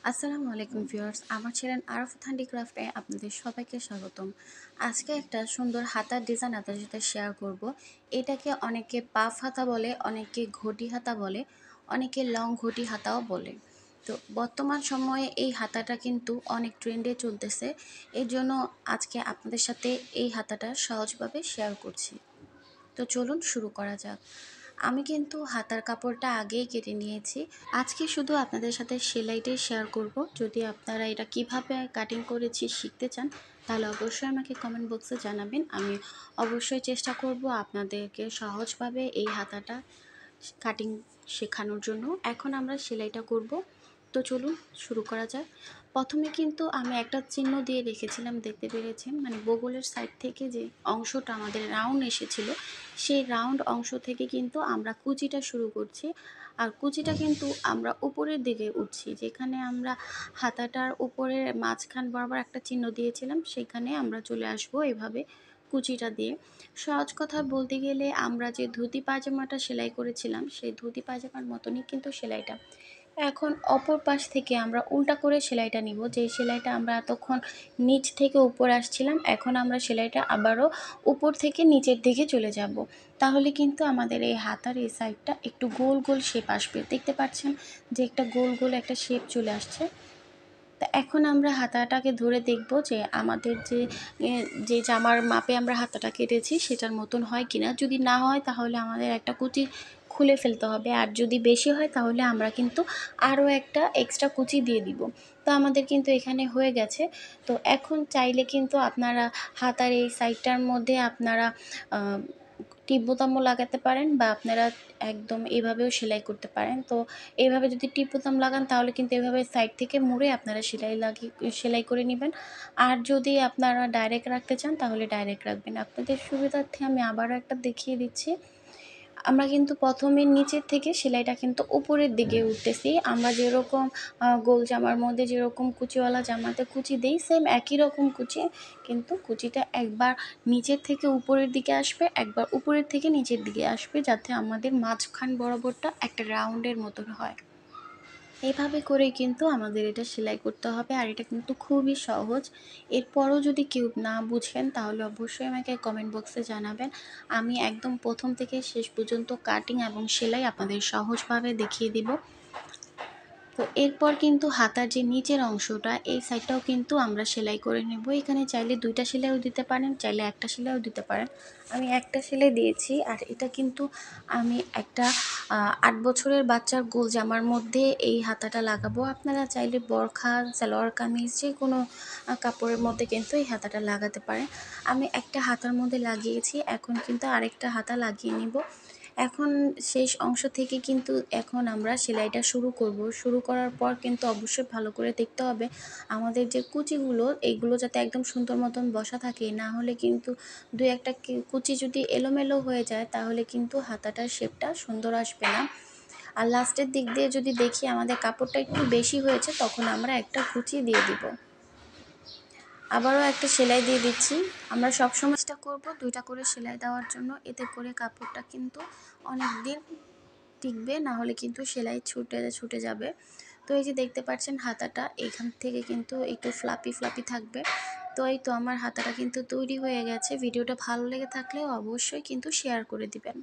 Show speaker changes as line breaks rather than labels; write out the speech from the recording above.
আসসালামু আলাইকুম ভিউয়ার্স, আমার চ্যানেল আরফ হ্যান্ডিক্রাফটে আপনাদের সবাইকে স্বাগতম। আজকে একটা সুন্দর হাতার ডিজাইন আপনাদের সাথে শেয়ার করব। এটাকে অনেকে পাফ হাতা বলে, অনেকে ঘটি হাতা বলে, অনেকে লং ঘটি হাতাও বলে। তো বর্তমান সময়ে এই হাতাটা কিন্তু অনেক ট্রেন্ডে চলতেছে। এর জন্য আজকে আপনাদের সাথে এই হাতাটা সহজভাবে শেয়ার করছি। তো চলুন শুরু করা যাক। আমি কিন্তু হাতার কাপড়টা আগেই কেটে নিয়েছি। আজকে শুধু আপনাদের সাথে সেলাইটাই শেয়ার করব। যদি আপনারা এটা কিভাবে কাটিং করেছি শিখতে চান, তাহলে অবশ্যই আমাকে কমেন্ট বক্সে জানাবেন। আমি অবশ্যই চেষ্টা করব আপনাদেরকে সহজভাবে এই হাতাটা কাটিং শেখানোর জন্য। এখন আমরা সেলাইটা করব। তো চলুন শুরু করা যাক। প্রথমে কিন্তু আমি একটা চিহ্ন দিয়ে রেখেছিলাম, দেখতে পেরেছেন, মানে বগলের সাইড থেকে যে অংশটা আমাদের রাউন্ড এসেছিল, সেই রাউন্ড অংশ থেকে কিন্তু আমরা কুচিটা শুরু করছি। আর কুচিটা কিন্তু আমরা উপরের দিকে উঠছি, যেখানে আমরা হাতাটার উপরের মাঝখান বরাবর একটা চিহ্ন দিয়েছিলাম, সেখানে আমরা চলে আসবো এভাবে কুচিটা দিয়ে। সহজ কথা বলতে গেলে আমরা যে ধুতি পায়জামাটা সেলাই করেছিলাম, সেই ধুতি পায়জামার মতনই কিন্তু সেলাইটা। এখন অপর পাশ থেকে আমরা উল্টা করে সেলাইটা নিব। যে সেলাইটা আমরা এতক্ষণ নিচ থেকে উপর আসছিলাম, এখন আমরা সেলাইটা আবারও উপর থেকে নিচের দিকে চলে যাব। তাহলে কিন্তু আমাদের এই হাতার এই সাইডটা একটু গোল গোল শেপ আসবে। দেখতে পাচ্ছেন যে একটা গোল গোল একটা শেপ চলে আসছে। তা এখন আমরা হাতাটাকে ধরে দেখব যে আমাদের যে জামার মাপে আমরা হাতাটা কেটেছি সেটার মতন হয় কিনা। যদি না হয় তাহলে আমাদের একটা কুচি খুলে ফেলতে হবে, আর যদি বেশি হয় তাহলে আমরা কিন্তু আরও একটা এক্সট্রা কুচি দিয়ে দিব। তো আমাদের কিন্তু এখানে হয়ে গেছে। তো এখন চাইলে কিন্তু আপনারা হাতার এই সাইডটার মধ্যে আপনারা টিপ বোতামও লাগাতে পারেন, বা আপনারা একদম এভাবেও সেলাই করতে পারেন। তো এইভাবে যদি টিপ বোতাম লাগান তাহলে কিন্তু এভাবে সাইড থেকে মুড়ে আপনারা সেলাই করে নেবেন। আর যদি আপনারা ডাইরেক্ট রাখতে চান তাহলে ডাইরেক্ট রাখবেন। আপনাদের সুবিধার্থে আমি আবারও একটা দেখিয়ে দিচ্ছি। আমরা কিন্তু প্রথমে নিচের থেকে সেলাইটা কিন্তু উপরের দিকে উঠতেছি। আমরা যেরকম গোল জামার মধ্যে যেরকম কুচিওয়ালা জামাতে কুচি দিই, সেম একই রকম কুচি, কিন্তু কুচিটা একবার নিচের থেকে উপরের দিকে আসবে, একবার উপরের থেকে নিচের দিকে আসবে, যাতে আমাদের মাঝখান বরাবরটা একটা রাউন্ডের মতন হয়। এভাবে করেই কিন্তু আমাদের এটা সেলাই করতে হবে, আর এটা কিন্তু খুবই সহজ। এরপরও যদি কেউ না বুঝেন তাহলে অবশ্যই আমাকে কমেন্ট বক্সে জানাবেন। আমি একদম প্রথম থেকে শেষ পর্যন্ত কাটিং এবং সেলাই আপনাদের সহজভাবে দেখিয়ে দিব। তো এরপর কিন্তু হাতার যে নিচের অংশটা, এই সাইডটাও কিন্তু আমরা সেলাই করে নেব। এখানে চাইলে দুইটা সেলাইও দিতে পারেন, চাইলে একটা সেলাইও দিতে পারেন। আমি একটা সেলাই দিয়েছি। আর এটা কিন্তু আমি একটা 8 বছরের বাচ্চার গোল জামার মধ্যে এই হাতাটা লাগাবো। আপনারা চাইলে বরখা, সালোয়ার কামিজ যে কোনো কাপড়ের মধ্যে কিন্তু এই হাতাটা লাগাতে পারেন। আমি একটা হাতার মধ্যে লাগিয়েছি, এখন কিন্তু আরেকটা হাতা লাগিয়ে নিব। এখন শেষ অংশ থেকে কিন্তু এখন আমরা সেলাইটা শুরু করব। শুরু করার পর কিন্তু অবশ্যই ভালো করে দেখতে হবে আমাদের যে কুচিগুলো, এইগুলো যাতে একদম সুন্দর মতন বসা থাকে। না হলে কিন্তু দুই একটা কুচি যদি এলোমেলো হয়ে যায় তাহলে কিন্তু হাতাটার শেপটা সুন্দর আসবে না। আর লাস্টের দিক দিয়ে যদি দেখি আমাদের কাপড়টা একটু বেশি হয়েছে, তখন আমরা একটা কুচি দিয়ে দিব। আবারও একটা সেলাই দিয়ে দিচ্ছি। আমরা সবসময় চেষ্টা করব দুইটা করে সেলাই দেওয়ার জন্য, এতে করে কাপড়টা কিন্তু অনেক দিন টিকবে, না হলে কিন্তু সেলাই ছুটে ছুটে যাবে। তো এই যে দেখতে পাচ্ছেন হাতাটা এখান থেকে কিন্তু একটু ফ্লাপি ফ্লাপি থাকবে। তো এই তো আমার হাতাটা কিন্তু তৈরি হয়ে গেছে। ভিডিওটা ভালো লেগে থাকলে অবশ্যই কিন্তু শেয়ার করে দিবেন।